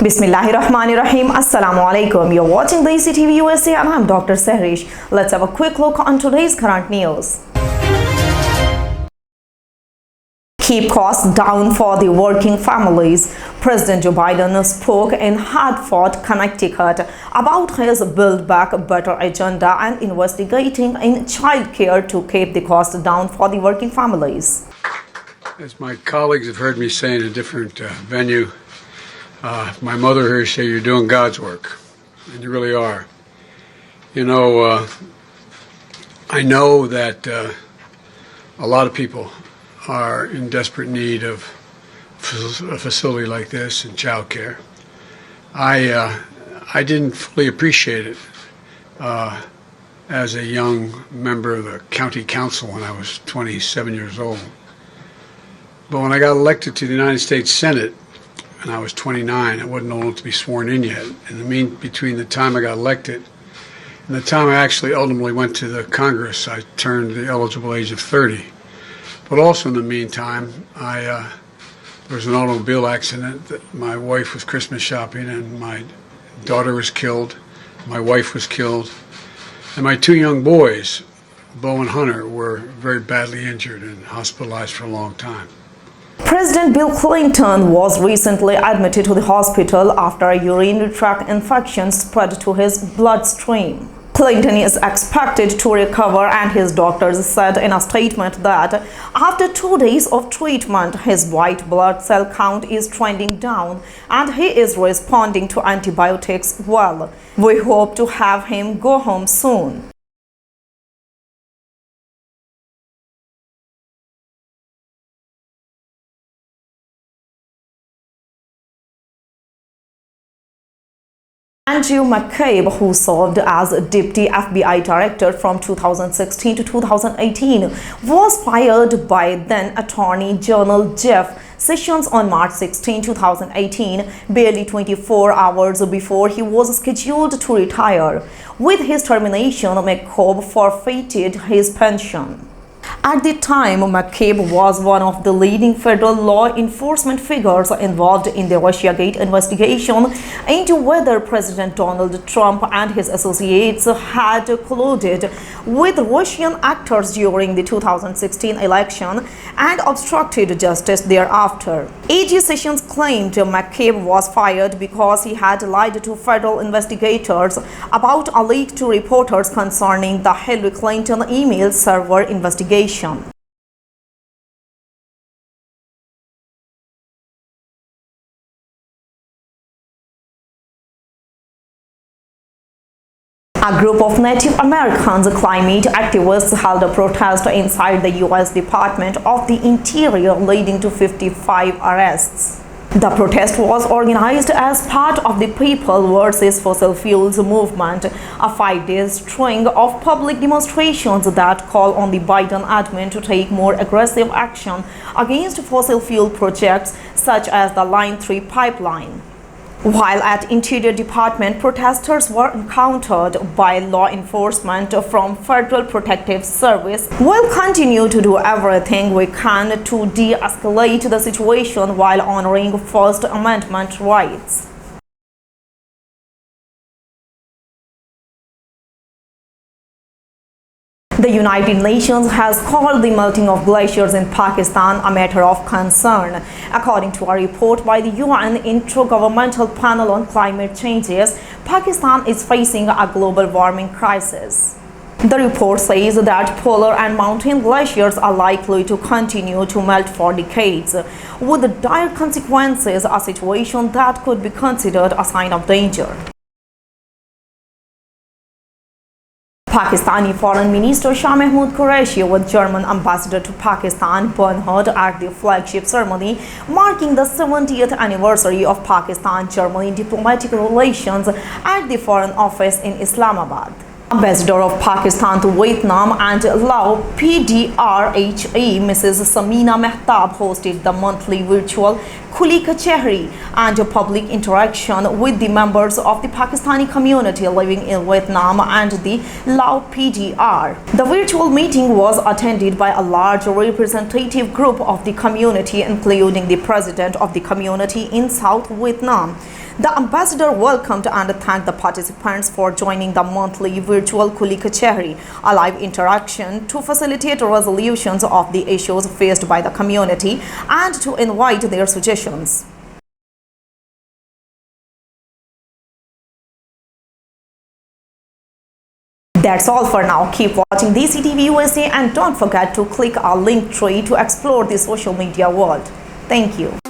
Bismillahirrahmanirrahim. Assalamu alaikum. You're watching DESI TV USA and I'm Dr. Sehrish. Let's have a quick look on today's current news. Keep costs down for the working families. President Joe Biden spoke in Hartford, Connecticut about his Build Back Better agenda and investigating in childcare to keep the cost down for the working families. As my colleagues have heard me say in a different venue, my mother heard say you're doing God's work, and you really are. You know, I know that a lot of people are in desperate need of a facility like this and childcare. I didn't fully appreciate it as a young member of the county council when I was 27 years old. But when I got elected to the United States Senate, and I was 29, I wasn't old enough to be sworn in yet. Between the time I got elected and the time I actually ultimately went to the Congress, I turned the eligible age of 30. But also in the meantime, there was an automobile accident. My wife was Christmas shopping, and my daughter was killed. My wife was killed. And my two young boys, Bo and Hunter, were very badly injured and hospitalized for a long time. President Bill Clinton was recently admitted to the hospital after a urinary tract infection spread to his bloodstream. Clinton is expected to recover, and his doctors said in a statement that after 2 days of treatment, his white blood cell count is trending down and he is responding to antibiotics well. We hope to have him go home soon. Andrew McCabe, who served as Deputy FBI Director from 2016 to 2018, was fired by then Attorney General Jeff Sessions on March 16, 2018, barely 24 hours before he was scheduled to retire. With his termination, McCabe forfeited his pension. At the time, McCabe was one of the leading federal law enforcement figures involved in the Russiagate investigation into whether President Donald Trump and his associates had colluded with Russian actors during the 2016 election and obstructed justice thereafter. AG Sessions claimed McCabe was fired because he had lied to federal investigators about a leak to reporters concerning the Hillary Clinton email server investigation. A group of Native Americans climate activists held a protest inside the U.S. Department of the Interior, leading to 55 arrests. The protest was organized as part of the People vs. Fossil Fuels movement, a 5-day string of public demonstrations that call on the Biden admin to take more aggressive action against fossil fuel projects such as the Line 3 pipeline. While at Interior Department, protesters were encountered by law enforcement from Federal Protective Service. We'll continue to do everything we can to de-escalate the situation while honoring First Amendment rights. The United Nations has called the melting of glaciers in Pakistan a matter of concern. According to a report by the UN Intergovernmental Panel on Climate Changes, Pakistan is facing a global warming crisis. The report says that polar and mountain glaciers are likely to continue to melt for decades, with dire consequences, a situation that could be considered a sign of danger. Pakistani Foreign Minister Shah Mahmood Qureshi with German Ambassador to Pakistan Bernhard at the flagship ceremony marking the 70th anniversary of Pakistan-Germany diplomatic relations at the Foreign Office in Islamabad. Ambassador of Pakistan to Vietnam and Laos PDRHA, Mrs. Samina Mehtab, hosted the monthly virtual Khuli Kachehri and public interaction with the members of the Pakistani community living in Vietnam and the Laos PDR. The virtual meeting was attended by a large representative group of the community, including the president of the community in South Vietnam. The ambassador welcomed and thanked the participants for joining the monthly virtual Kuli Kacheri, a live interaction to facilitate resolutions of the issues faced by the community and to invite their suggestions. That's all for now. Keep watching DESI TV USA and don't forget to click our link tree to explore the social media world. Thank you.